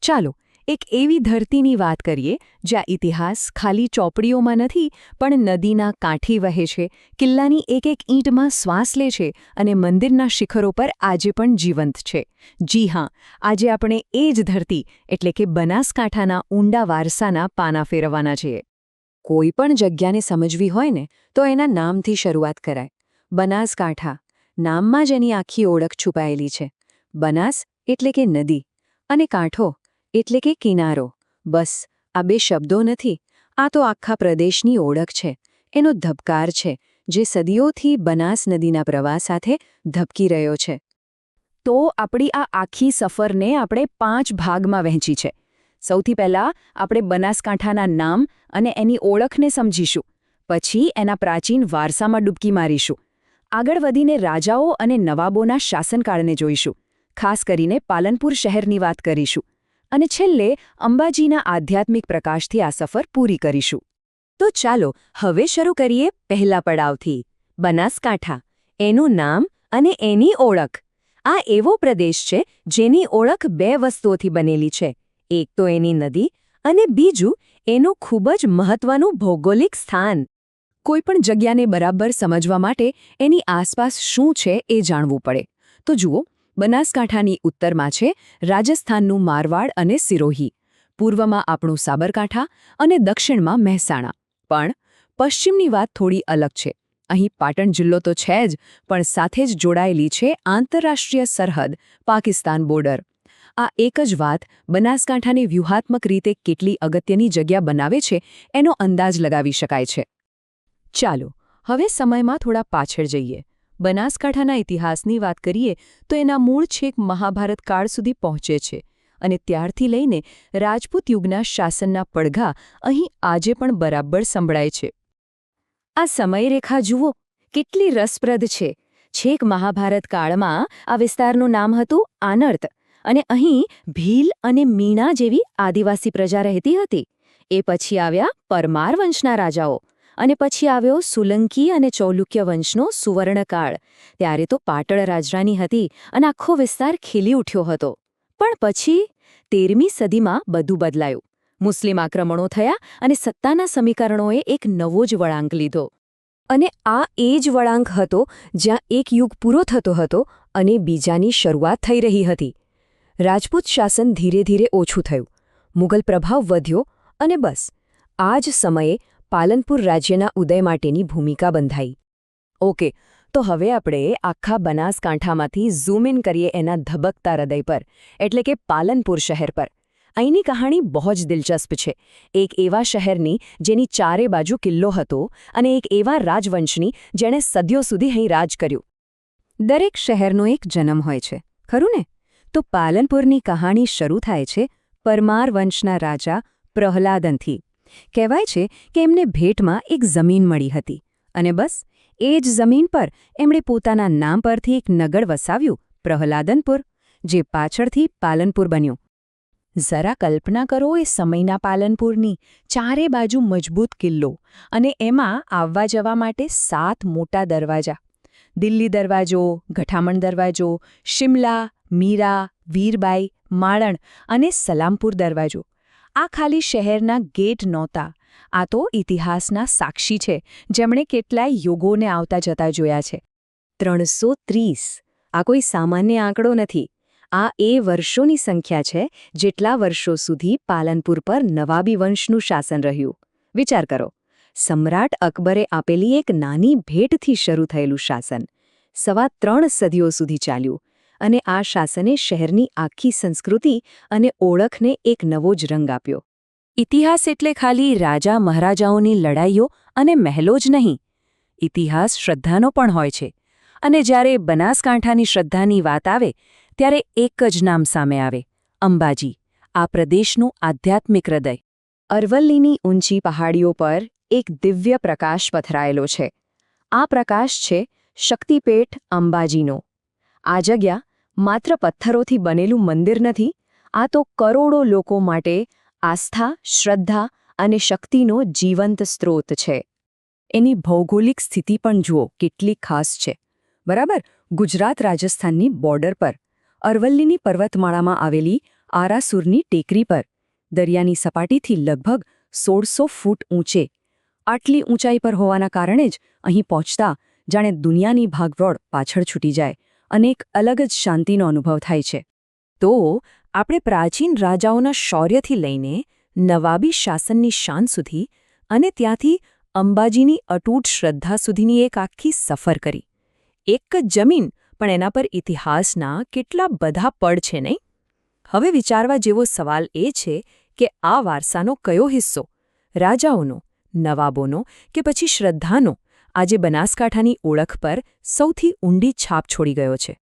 ચાલો એક એવી ધરતીની વાત કરીએ જ્યાં ઇતિહાસ ખાલી ચોપડીઓમાં નથી પણ નદીના કાંઠે વહે છે, કિલ્લાની એક એક ઈંટમાં શ્વાસ લે છે અને મંદિરના શિખરો પર આજે પણ જીવંત છે. જી હા, આજે આપણે એ જ ધરતી એટલે કે બનાસકાંઠાના ઊંડા વારસાના પાના ફેરવવાના છીએ. કોઈ પણ જગ્યાને સમજવી હોય ને તો એના નામથી શરૂઆત કરાય. બનાસકાંઠા, નામમાં જ એની આખી ઓળખ છુપાયેલી છે. બનાસ એટલે કે નદી અને કાંઠો એટલે કે કિનારો. બસ આ બે શબ્દો નથી, આ તો આખા પ્રદેશની ઓળખ છે, એનો ધબકાર છે જે સદીઓથી બનાસ નદીના પ્રવાહ સાથે ધબકી રહ્યો છે. તો આપણી આ આખી સફરને આપણે 5 ભાગમાં વહેંચી છે. સૌથી પહેલાં આપણે બનાસકાંઠાના નામ અને એની ઓળખને સમજીશું. પછી એના પ્રાચીન વારસામાં ડૂબકી મારીશું. આગળ વધીને રાજાઓ અને નવાબોના શાસનકાળને જોઈશું. ખાસ કરીને પાલનપુર શહેરની વાત કરીશું. અને છેલ્લે અંબાજીના આધ્યાત્મિક પ્રકાશથી આ સફર પૂરી કરીશું. તો ચાલો હવે શરૂ કરીએ પહેલા પડાવથી. બનાસકાંઠા, એનું નામ અને એની ઓળખ. આ એવો પ્રદેશ છે જેની ઓળખ 2 વસ્તુઓથી બનેલી છે. એક તો એની નદી અને બીજું એનું ખૂબ જ મહત્વનું ભૌગોલિક સ્થાન. કોઈપણ જગ્યાને બરાબર સમજવા માટે એની આસપાસ શું છે એ જાણવું પડે. તો જુઓ, બનાસકાંઠાની ઉત્તરમાં છે રાજસ્થાનનું મારવાડ અને સિરોહી, પૂર્વમાં આપણું સાબરકાંઠા અને દક્ષિણમાં મહેસાણા. પણ પશ્ચિમની વાત થોડી અલગ છે. અહીં પાટણ જિલ્લો તો છે જ, પણ સાથે જ જોડાયેલી છે આંતરરાષ્ટ્રીય સરહદ, પાકિસ્તાન બોર્ડર. આ એક જ વાત બનાસકાંઠાને વ્યૂહાત્મક રીતે કેટલી અગત્યની જગ્યા બનાવે છે એનો અંદાજ લગાવી શકાય છે. ચાલો હવે સમયમાં થોડા પાછળ જઈએ. બનાસકાંઠાના ઇતિહાસની વાત કરીએ તો એના મૂળ છેક મહાભારત કાળ સુધી પહોંચે છે અને ત્યારથી લઈને રાજપૂત યુગના શાસનના પડઘા અહીં આજે પણ બરાબર સંભળાય છે. આ સમયરેખા જુઓ, કેટલી રસપ્રદ છે. છેક મહાભારત કાળમાં આ વિસ્તારનું નામ હતું આનર્ત અને અહીં ભીલ અને મીણા જેવી આદિવાસી પ્રજા રહેતી હતી. એ પછી આવ્યા પરમાર વંશના રાજાઓ અને પછી આવ્યો સોલંકી અને ચૌલુક્ય વંશનો સુવર્ણકાળ. ત્યારે તો પાટણ રાજધાની હતી અને આખો વિસ્તાર ખીલી ઉઠ્યો હતો. પણ પછી 13મી સદીમાં બધું બદલાયું. મુસ્લિમ આક્રમણો થયા અને સત્તાના સમીકરણોએ એક નવો જ વળાંક લીધો. અને આ એ જ વળાંક હતો જ્યાં એક યુગ પૂરો થતો હતો અને બીજાની શરૂઆત થઈ રહી હતી. રાજપૂત શાસન ધીરે ધીરે ઓછું થયું, મુગલ પ્રભાવ વધ્યો અને બસ આ જ સમયે પાલનપુર રાજ્યના ઉદય માટેની ભૂમિકા બંધાઈ. ઓકે, તો હવે આપણે આખા બનાસકાંઠામાંથી ઝૂમ ઇન કરીએ એના ધબકતા હૃદય પર, એટલે કે પાલનપુર શહેર પર. અહીંની કહાણી બહુ જ દિલચસ્પ છે. એક એવા શહેરની જેની ચારે બાજુ કિલ્લો હતો અને એક એવા રાજવંશની જેણે સદીઓ સુધી અહીં રાજ કર્યું. દરેક શહેરનો એક જન્મ હોય છે, ખરું ને? તો પાલનપુરની કહાણી શરૂ થાય છે પરમાર વંશના રાજા પ્રહલાદનથી. કહેવાય છે કે એમને ભેટમાં એક જમીન મળી હતી અને બસ એ જ જમીન પર એમણે પોતાના નામ પરથી એક નગર વસાવ્યું, પ્રહલાદનપુર, જે પાછળથી પાલનપુર બન્યું. જરા કલ્પના કરો એ સમયના પાલનપુરની. ચારે બાજુ મજબૂત કિલ્લો અને એમાં આવવા જવા માટે 7 મોટા દરવાજા. દિલ્હી દરવાજો, ગઠામણ દરવાજો, શિમલા, મીરા, વીરબાઈ, માળણ અને સલામપુર દરવાજો. આ ખાલી શહેરના ગેટ નહોતા, આ તો ઇતિહાસના સાક્ષી છે જેમણે કેટલાય યુગોને આવતા જતા જોયા છે. 330 આ કોઈ સામાન્ય આંકડો નથી. આ એ વર્ષોની સંખ્યા છે જેટલા વર્ષો સુધી પાલનપુર પર નવાબી વંશનું શાસન રહ્યું. વિચાર કરો, સમ્રાટ અકબરે આપેલી એક નાની ભેટથી શરૂ થયેલું શાસન 3.25 સદીઓ સુધી ચાલ્યું અને આ શાસને શહેરની આખી સંસ્કૃતિ અને ઓળખને એક નવો જ રંગ આપ્યો. ઇતિહાસ એટલે ખાલી રાજા મહારાજાઓની લડાઈઓ અને મહેલો જ નહીં. ઇતિહાસ શ્રદ્ધાનો પણ હોય છે. અને જ્યારે બનાસકાંઠાની શ્રદ્ધાની વાત આવે ત્યારે એક જ નામ સામે આવે, અંબાજી, આ પ્રદેશનું આધ્યાત્મિક હૃદય. અરવલ્લીની ઊંચી પહાડીઓ પર એક દિવ્ય પ્રકાશ પથરાયેલો છે. આ પ્રકાશ છે શક્તિપીઠ અંબાજીનો. આ જગ્યા માત્ર પથ્થરોથી બનેલું મંદિર નથી, આ તો કરોડો લોકો માટે આસ્થા, શ્રદ્ધા અને શક્તિનો જીવંત સ્ત્રોત છે. એની ભૌગોલિક સ્થિતિ પણ જુઓ કેટલી ખાસ છે. બરાબર ગુજરાત રાજસ્થાનની બોર્ડર પર અરવલ્લીની પર્વતમાળામાં આવેલી આરાસુરની ટેકરી પર, દરિયાની સપાટીથી લગભગ 1600 ફૂટ ઊંચે. આટલી ઊંચાઈ પર હોવાના કારણે જ અહીં પહોંચતા જાણે દુનિયાની ભાગદોડ પાછળ છૂટી જાય અને એક અલગ જ શાંતિનો અનુભવ થાય છે. તો આપણે પ્રાચીન રાજાઓના શૌર્યથી લઈને નવાબી શાસનની શાન સુધી અને ત્યાંથી અંબાજીની અતૂટ શ્રદ્ધા સુધીની એક આખી સફર કરી. એક જ જમીન, પણ એના પર ઇતિહાસના કેટલા બધા પડ છે નહીં? હવે વિચારવા જેવો સવાલ એ છે કે આ વારસાનો કયો હિસ્સો, રાજાઓનો, નવાબોનો કે પછી શ્રદ્ધાનો, આજે બનાસકાંઠાની ઓળખ પર સૌથી ઊંડી છાપ છોડી ગયો છે?